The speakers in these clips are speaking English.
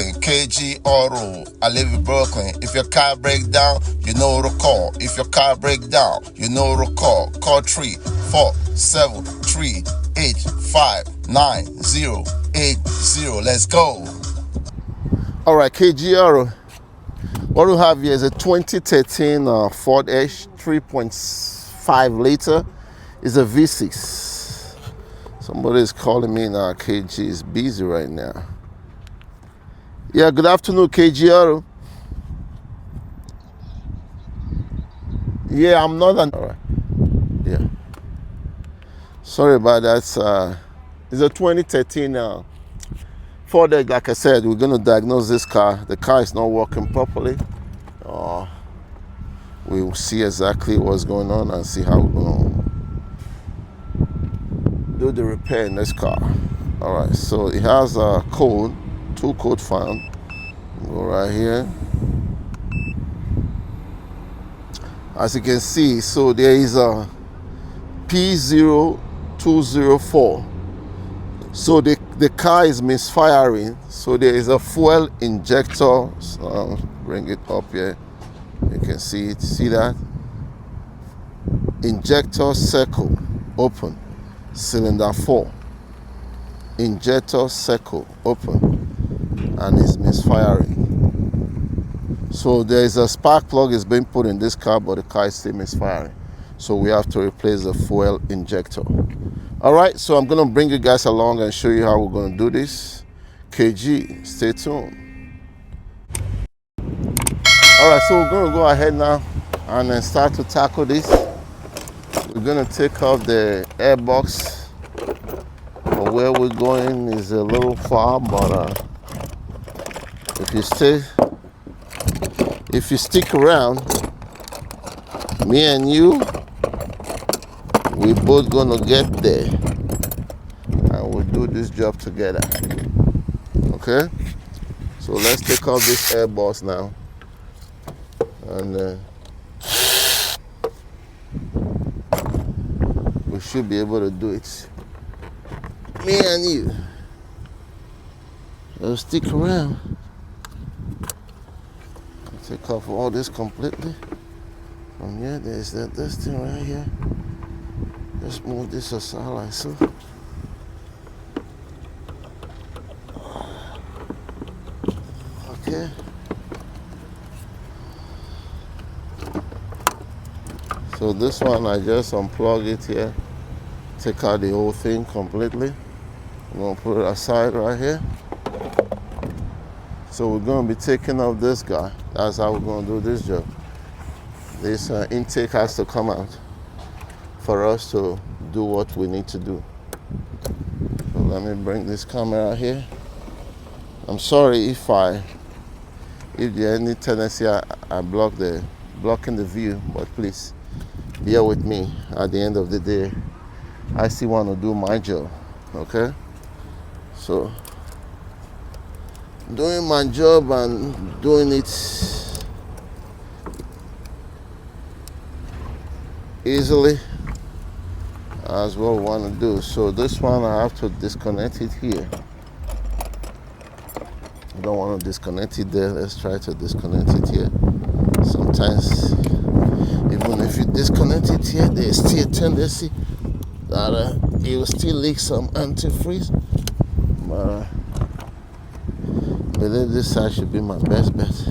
Brooklyn, KG Auto. I live in Brooklyn. If your car breaks down, you know to call. If your car breaks down, you know to call. Call 347-385-9080. Let's go. All right, KG Auto. What we have here is a 2013 Ford Edge 3.5 liter. It's a V6. Somebody is calling me now. KG is busy right now. Yeah, good afternoon, KG Auto. Yeah, I'm not an. All right. Yeah. Sorry about that. It's a 2013 Ford Edge. Like I said, we're going to diagnose this car. The car is not working properly. We will see exactly what's going on and see how we're going to do the repair in this car. All right, so it has a code, 2 code found. Go right here. As you can see, so there is a P0204. So the car is misfiring. So there is a fuel injector. So bring it up here. You can see it. See that? Injector circle open. Cylinder 4. Injector circle open. And it's misfiring. So there is a spark plug is being put in this car, but the car is still misfiring. So we have to replace the fuel injector. All right, so I'm going to bring you guys along and show you how we're going to do this. KG, stay tuned. All right, so we're going to go ahead now and then start to tackle this. We're going to take off the air box. But where we're going is a little far, but if you stick around, me and you, we both gonna get there, and we'll do this job together. Okay? So let's take off this air box now, and we should be able to do it. Me and you. So stick around. Take off all this completely. From here, there's this thing right here. Just move this aside like so. Okay. So this one, I just unplug it here. Take out the whole thing completely. I'm gonna put it aside right here. So we're going to be taking off this guy. That's how we're going to do this job. This intake has to come out for us to do what we need to do. So let me bring this camera here. I'm sorry if there's any tendency I blocking the view, but please bear with me. At the end of the day, I still want to do my job. Okay? So doing my job and doing it easily as what we want to do. So this one I have to disconnect it here. I don't want to disconnect it there. Let's try to disconnect it here. Sometimes even if you disconnect it here, there's still a tendency that it will still leak some antifreeze. But I believe this side should be my best bet.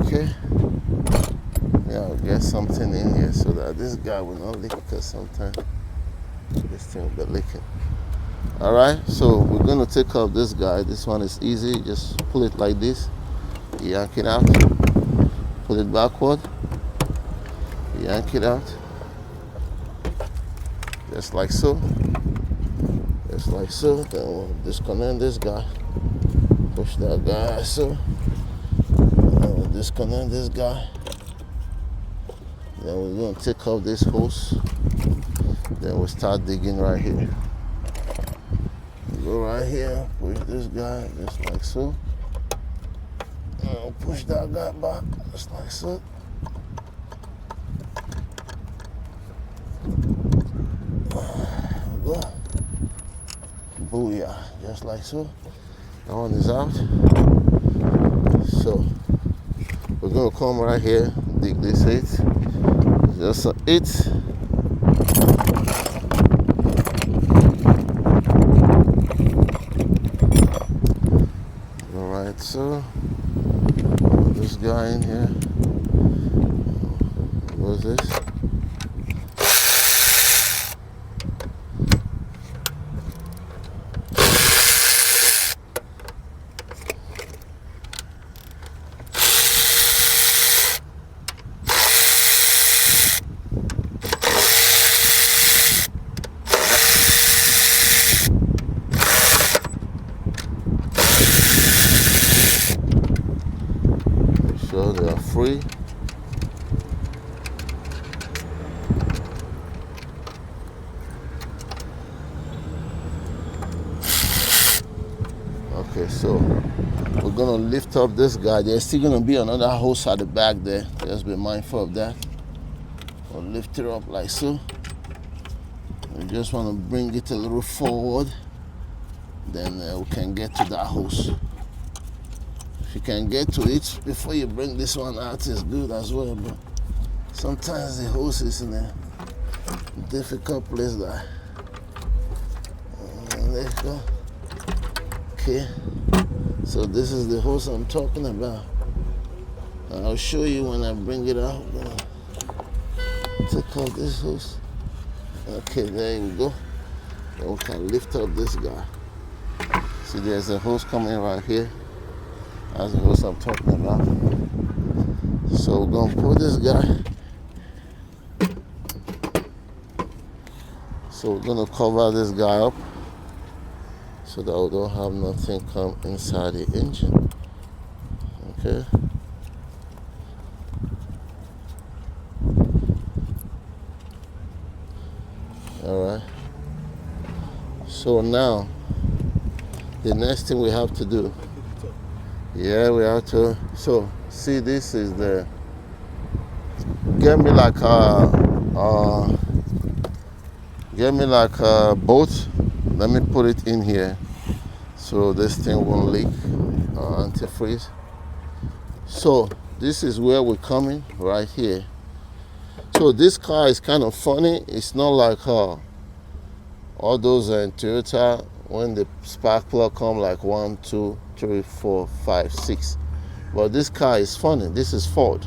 Okay. Yeah, I'll get something in here so that this guy will not leak, because sometimes this thing will be leaking. Alright, so we're going to take off this guy. This one is easy. Just pull it like this. Yank it out. Pull it backward. Yank it out. Just like so. Just like so. Then we'll disconnect this guy. Push that guy so. Then we'll disconnect this guy. Then we're going to take off this hose. Then we'll start digging right here. Go right here, push this guy just like so. And we'll push that guy back just like so. go. Booyah, just like so. That one is out. So we're gonna come right here, dig this 8. Just an 8. Alright, so put this guy in here. What's this? So they are free. Okay, so we're gonna lift up this guy. There's still gonna be another hose at the back there. Just be mindful of that. We'll lift it up like so. We just want to bring it a little forward. Then we can get to that hose. If you can get to it before you bring this one out, it's good as well. But sometimes the hose is in a difficult place there. There you go. Okay. So this is the hose I'm talking about. I'll show you when I bring it out. Take out this hose. Okay, there you go. Then we can lift up this guy. See, there's a hose coming right here. That's the hose I'm talking about. So we're gonna put this guy. So we're gonna cover this guy up so that we don't have nothing come inside the engine. Okay. All right. So now, the next thing we have to do, we have to. So see, this is the. Get me like a boat. Let me put it in here, so this thing won't leak. Antifreeze. So this is where we're coming right here. So this car is kind of funny. It's not like all those Toyota when the spark plug come like 1, 2, 3, 4, 5, 6. But this car is funny. This is Ford.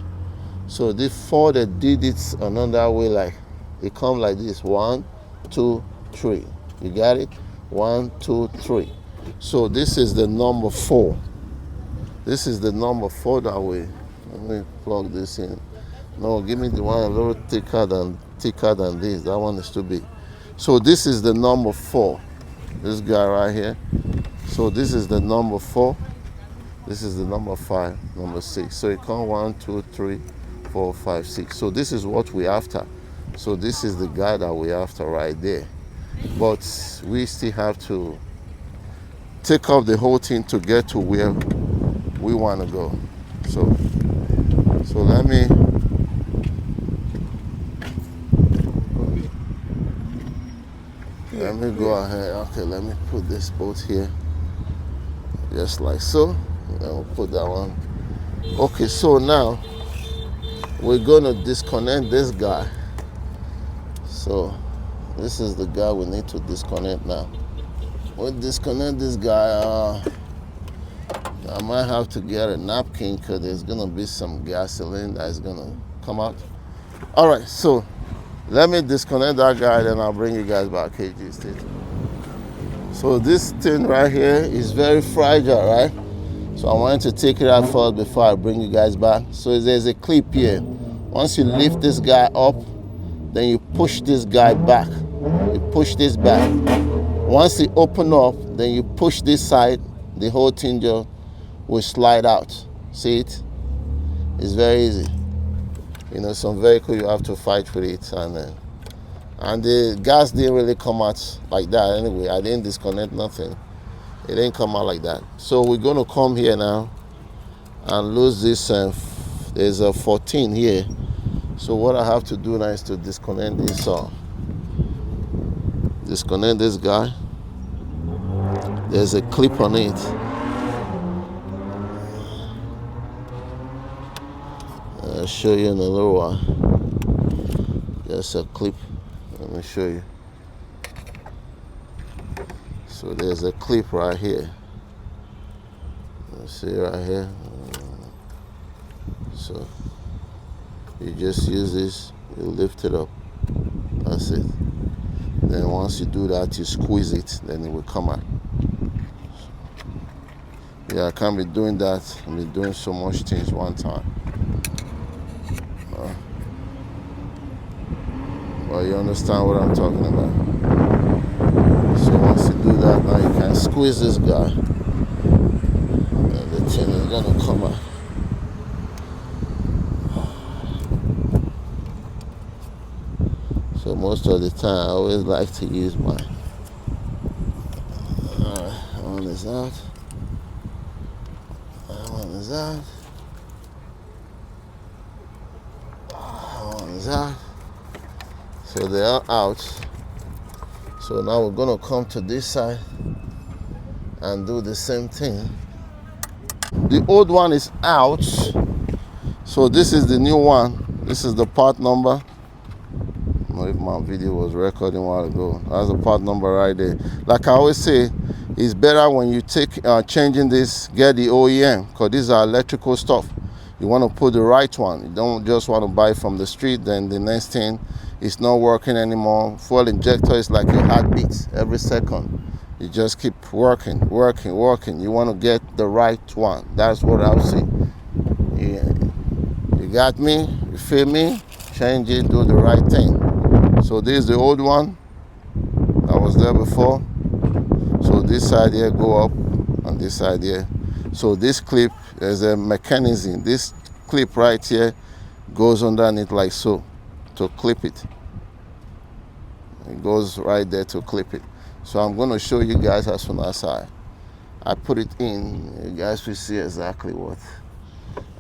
So this Ford that did it another way, like it come like this: 1, 2, 3. You got it? 1, 2, 3. So this is the number 4. This is the number 4 that way. Let me plug this in. No, give me the one a little thicker than this. That one is too big. So this is the number 4. This guy right here. So this is the number 4. This is the number 5, number 6. So it comes 1, 2, 3, 4, 5, 6. So this is what we're after. So this is the guy that we're after right there. But we still have to take off the whole thing to get to where we want to go. So let me go ahead. Okay, let me put this bolt here, just like so. Then we'll put that one. Okay, so now we're gonna disconnect this guy. So this is the guy we need to disconnect now. We'll disconnect this guy. I might have to get a napkin because there's gonna be some gasoline that's gonna come out. All right, so let me disconnect that guy, then I'll bring you guys back. KG State. So this thing right here is very fragile, right? So I want to take it out first before I bring you guys back. So there's a clip here. Once you lift this guy up, then you push this guy back. You push this back. Once it open up, then you push this side, the whole thing just will slide out. See it? It's very easy. You know, some vehicle you have to fight with it, and the gas didn't really come out like that anyway. I didn't disconnect nothing. It didn't come out like that. So we're gonna come here now and lose this. There's a 14 here. So what I have to do now is to disconnect disconnect this guy. There's a clip on it. I'll show you in a little while. There's a clip. Let me show you. So there's a clip right here. See right here. So you just use this, you lift it up. That's it. Then once you do that, you squeeze it, then it will come out. Yeah, I can't be doing that. I'll be doing so much things one time. Well, you understand what I'm talking about. So once you do that, now you can squeeze this guy, and the thing is gonna come out. So most of the time, I always like to use my. Alright, one is out. One is out. One is out. So they are out. So now we're gonna come to this side and do the same thing. The old one is out. So this is the new one. This is the part number. I don't know if my video was recording a while ago. That's the part number right there. Like I always say, it's better when you take changing this, get the OEM, because these are electrical stuff. You want to put the right one. You don't just want to buy from the street, then the next thing it's not working anymore. Fuel injector is like a heartbeat every second. You just keep working. You want to get the right one. That's what I'll say. Yeah. You got me? You feel me? Change it, do the right thing. So this is the old one that was there before. So this side here go up, and this side here. So this clip, there's a mechanism. This clip right here goes underneath like so, to clip it. It goes right there to clip it. So I'm going to show you guys as soon as I put it in. You guys will see exactly what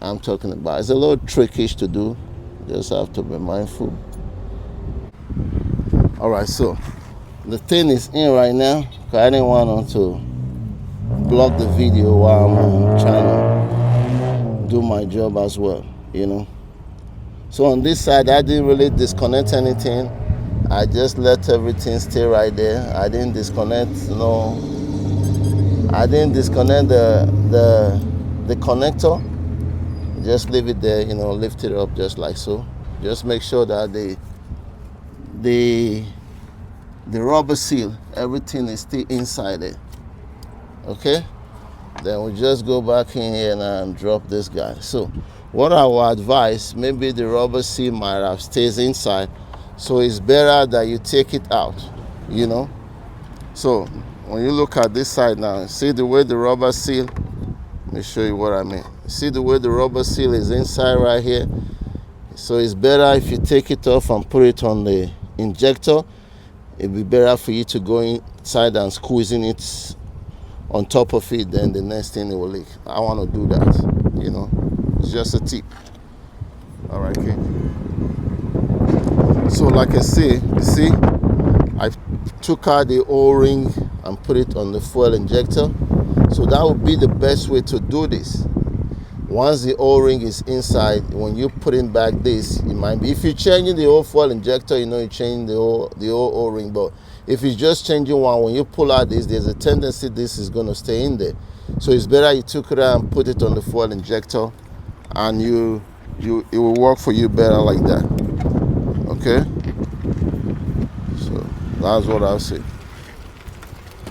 I'm talking about. It's a little trickish to do. You just have to be mindful. All right, so the thing is in right now, because I didn't want to block the video while I'm trying to do my job as well, you know. So on this side, I didn't really disconnect anything. I just let everything stay right there. I didn't disconnect, I didn't disconnect the connector. Just leave it there, lift it up just like so. Just make sure that the rubber seal, everything is still inside it. Okay? Then we just go back in here and drop this guy. So what I would advise, maybe the rubber seal might have stays inside, so it's better that you take it out, So when you look at this side now, see the way the rubber seal, let me show you what I mean. See the way the rubber seal is inside right here? So it's better if you take it off and put it on the injector. It'd be better for you to go inside and squeezing it on top of it, then the next thing it will leak. I want to do that, It's just a tip. All right, okay. So like I say, you see, I took out the O-ring and put it on the fuel injector. So that would be the best way to do this. Once the O-ring is inside, when you put in back this, it might be, if you're changing the whole fuel injector, you're changing the whole O-ring. But if you're just changing one, when you pull out this, there's a tendency this is going to stay in there. So it's better you took it out and put it on the fuel injector, and it will work for you better like that. Okay? So that's what I'll say.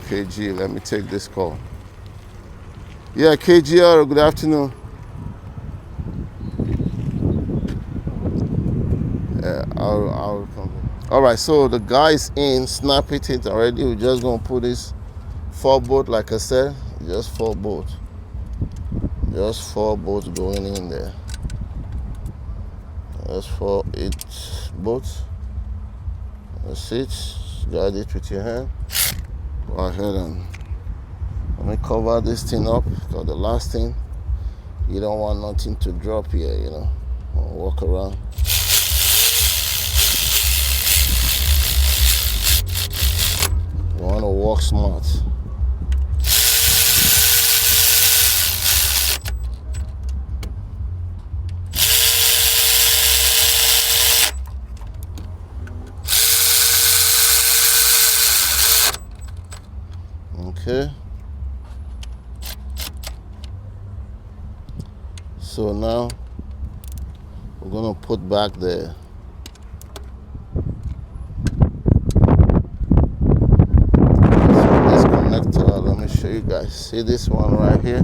KG, let me take this call. Yeah, KGR, good afternoon. Yeah, I'll come. All right, so the guy's in, snap it in already. We're just gonna put this 4 bolt, like I said, just 4 bolts. Just 4 bolts going in there. Just 8 bolts. That's it. Guide it with your hand. Go ahead and let me cover this thing up, because the last thing, you don't want nothing to drop here, Walk around. Walk smart. Okay. So now we're gonna put back the this connector. Let me show you guys. See this one right here?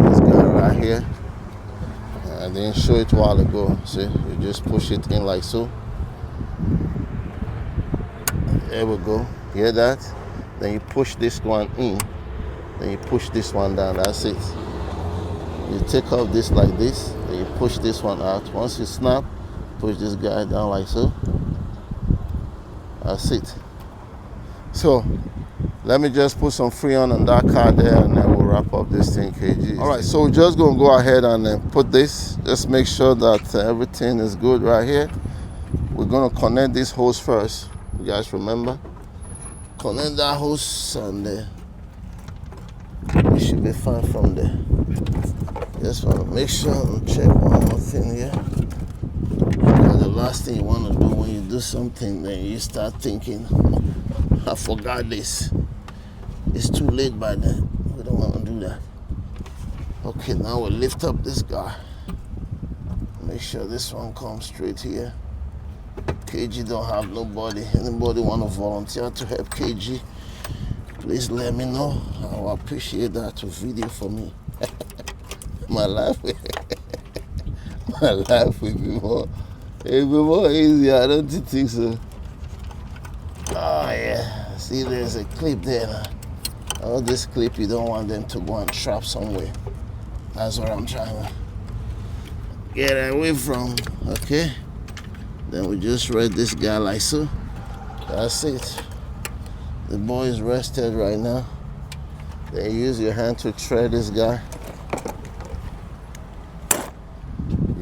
This guy right here. I didn't show it a while ago. See, you just push it in like so. There we go. Hear that? Then you push this one in. Then you push this one down. That's it. You take off this like this. Then you push this one out. Once you snap, push this guy down like so. That's it. So let me just put some Freon on that car there, and then we'll wrap up this thing, KG. All right, so we're just gonna go ahead and put this. Just make sure that everything is good right here. We're gonna connect this hose first. You guys remember? Connect that hose, and we should be fine from there. Just want to make sure and check one more thing here. Because the last thing you want to do when you do something, then you start thinking, I forgot this. It's too late by then. We don't want to do that. Okay, now we'll lift up this guy. Make sure this one comes straight here. KG don't have nobody. Anybody want to volunteer to help KG? Please let me know. I will appreciate that to video for me. My life will be more easy. I don't think so. Oh yeah. See, there's a clip there now. All this clip, you don't want them to go and trap somewhere. That's what I'm trying to get away from. Okay. Then we just read this guy like so. That's it. The boy is rested right now. Then use your hand to tread this guy.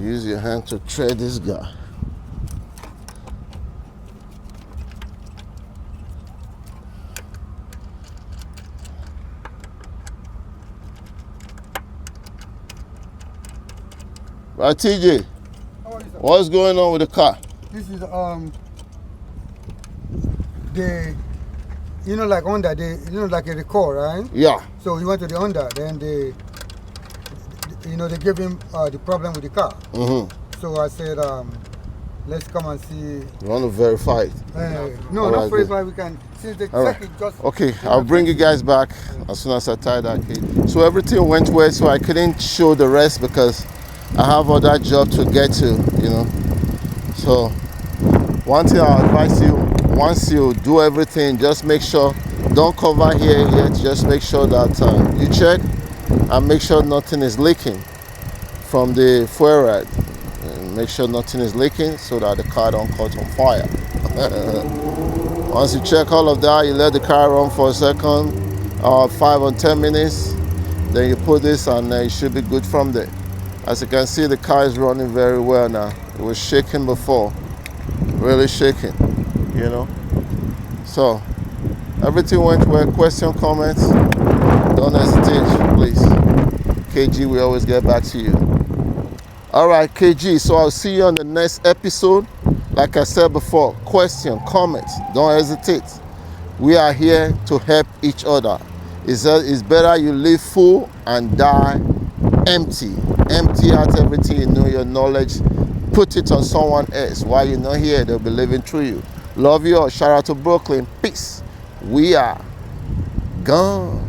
Use your hand to tread this guy. Right, TJ? What's going on with the car? This is the, you know, like under the, you know, like a record, right? Yeah. So he went to the under, then they, you know, they gave him the problem with the car. Mm-hmm. So I said, let's come and see. You want to verify it? No, all not right, verify. We can, since the circuit just. Okay, I'll bring you guys back as soon as I tie that key. So everything went well, so I couldn't show the rest because I have other job to get to, you know. So one thing I'll advise you, once you do everything, just make sure, don't cover here yet, just make sure that you check and make sure nothing is leaking from the fuel rod. And make sure nothing is leaking so that the car don't catch on fire. Once you check all of that, you let the car run for a second, 5 or 10 minutes, then you put this and it should be good from there. As you can see, the car is running very well now. It was shaking before, really shaking, you know. So everything went well. Question, comments, don't hesitate, please. KG, we always get back to you. All right, KG, so I'll see you on the next episode. Like I said before, question, comments, don't hesitate. We are here to help each other. It's better you live full and die empty. Empty out everything you know, your knowledge. Put it on someone else. While you're not here, they'll be living through you. Love you all. Shout out to Brooklyn. Peace. We are gone.